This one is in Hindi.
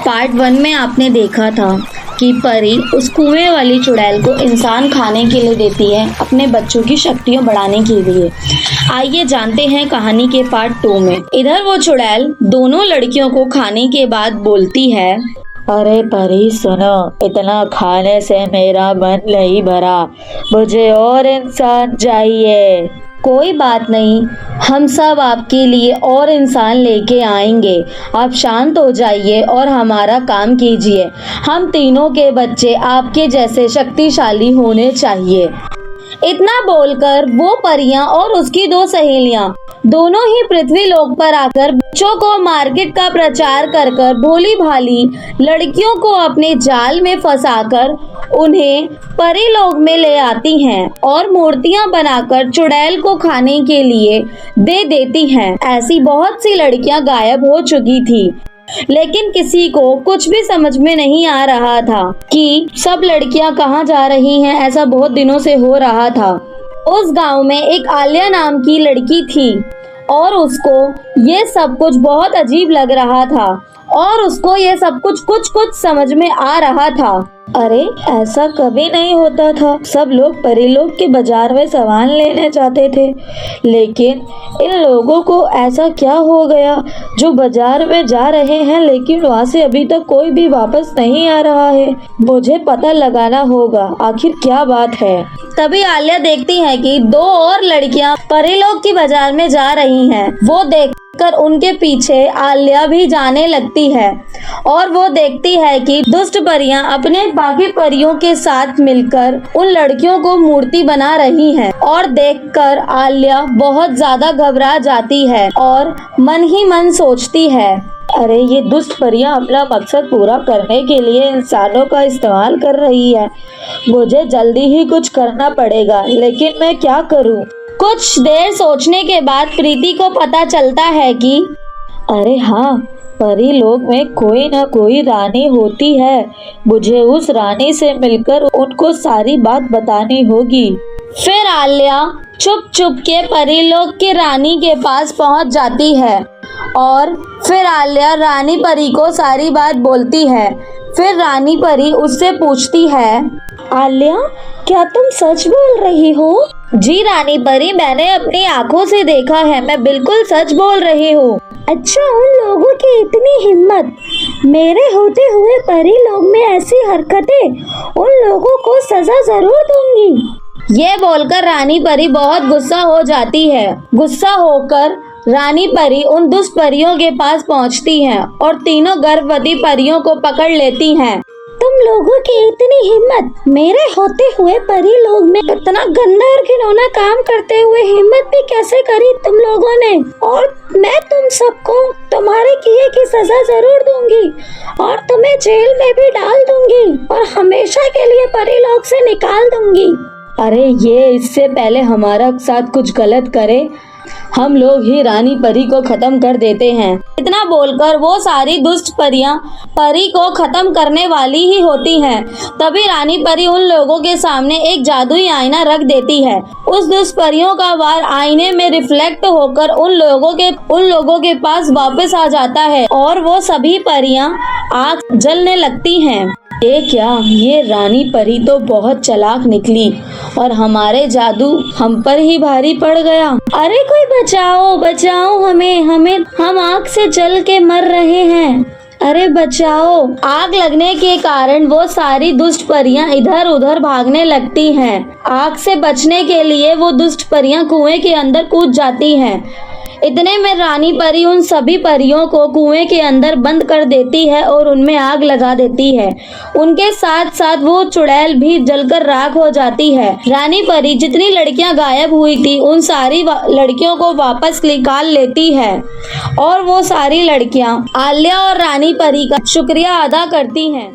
पार्ट 1 में आपने देखा था कि परी उस कुएं वाली चुड़ैल को इंसान खाने के लिए देती है अपने बच्चों की शक्तियां बढ़ाने के लिए। आइए जानते हैं कहानी के पार्ट 2 में। इधर वो चुड़ैल दोनों लड़कियों को खाने के बाद बोलती है, अरे परी सुनो, इतना खाने से मेरा मन नहीं भरा, मुझे और इंसान चाहिए। कोई बात नहीं, हम सब आपके लिए और इंसान लेके आएंगे। आप शांत हो जाइए और हमारा काम कीजिए। हम तीनों के बच्चे आपके जैसे शक्तिशाली होने चाहिए। इतना बोलकर वो परियां और उसकी 2 सहेलियां दोनों ही पृथ्वी लोक पर आकर बच्चों को मार्केट का प्रचार कर कर भोली भाली लड़कियों को अपने जाल में फंसाकर उन्हें परीलोक में ले आती हैं और मूर्तियां बनाकर चुड़ैल को खाने के लिए दे देती हैं। ऐसी बहुत सी लड़कियां गायब हो चुकी थी, लेकिन किसी को कुछ भी समझ में नहीं आ रहा था कि सब लड़कियां कहाँ जा रही हैं। ऐसा बहुत दिनों से हो रहा था। उस गांव में एक आलिया नाम की लड़की थी और उसको ये सब कुछ बहुत अजीब लग रहा था और उसको ये सब कुछ समझ में आ रहा था। अरे ऐसा कभी नहीं होता था। सब लोग परीलोक के बाजार में सामान लेने जाते थे, लेकिन इन लोगों को ऐसा क्या हो गया जो बाजार में जा रहे हैं लेकिन वहाँ से अभी तक कोई भी वापस नहीं आ रहा है। मुझे पता लगाना होगा आखिर क्या बात है। तभी आलिया देखती है कि 2 और लड़कियां परीलोक की बाजार में जा रही हैं। वो देखकर उनके पीछे आलिया भी जाने लगती है और वो देखती है कि दुष्ट परियां अपने बाकी परियों के साथ मिलकर उन लड़कियों को मूर्ति बना रही हैं और देखकर आलिया बहुत ज्यादा घबरा जाती है और मन ही मन सोचती है, अरे ये दुष्ट परियां अपना मकसद पूरा करने के लिए इंसानों का इस्तेमाल कर रही है। मुझे जल्दी ही कुछ करना पड़ेगा, लेकिन मैं क्या करूं? कुछ देर सोचने के बाद प्रीति को पता चलता है कि अरे हाँ, परी लोक में कोई ना कोई रानी होती है। मुझे उस रानी से मिलकर उनको सारी बात बतानी होगी। फिर आलिया चुप के परीलोक की रानी के पास पहुंच जाती है और फिर आलिया रानी परी को सारी बात बोलती है। फिर रानी परी उससे पूछती है, आलिया क्या तुम सच बोल रही हो? जी रानी परी, मैंने अपनी आंखों से देखा है, मैं बिल्कुल सच बोल रही हूँ। अच्छा, उन लोगों की इतनी हिम्मत। मेरे होते हुए परी लोग में ऐसी हरकतें, उन लोगों को सजा जरूर दूंगी। ये बोलकर रानी परी बहुत गुस्सा हो जाती है। गुस्सा होकर रानी परी उन दुष्ट परियों के पास पहुंचती हैं और तीनों गर्भवती परियों को पकड़ लेती हैं। तुम लोगों की इतनी हिम्मत, मेरे होते हुए परी लोग में इतना गंदा और घिनौना काम करते हुए हिम्मत भी कैसे करी तुम लोगों ने? और मैं तुम सबको तुम्हारे किए की सजा जरूर दूंगी और तुम्हें जेल में भी डाल दूंगी और हमेशा के लिए परी लोग से निकाल दूंगी। अरे ये इससे पहले हमारा साथ कुछ गलत करे, हम लोग ही रानी परी को खत्म कर देते हैं। इतना बोलकर वो सारी दुष्ट परियां परी को खत्म करने वाली ही होती हैं। तभी रानी परी उन लोगों के सामने एक जादुई आईना रख देती है। उस दुष्ट परियों का वार आईने में रिफ्लेक्ट होकर उन लोगों के पास वापस आ जाता है और वो सभी परियां आग जलने लगती हैं। ये क्या, ये रानी परी तो बहुत चालाक निकली और हमारे जादू हम पर ही भारी पड़ गया। अरे कोई बचाओ हमें, हम आग से जल के मर रहे हैं। अरे बचाओ। आग लगने के कारण वो सारी दुष्ट परियां इधर उधर भागने लगती हैं। आग से बचने के लिए वो दुष्ट परियां कुएं के अंदर कूद जाती हैं। इतने में रानी परी उन सभी परियों को कुएं के अंदर बंद कर देती है और उनमें आग लगा देती है। उनके साथ साथ वो चुड़ैल भी जलकर राख हो जाती है। रानी परी जितनी लड़कियां गायब हुई थी उन सारी लड़कियों को वापस निकाल लेती है और वो सारी लड़कियां आलिया और रानी परी का शुक्रिया अदा करती हैं।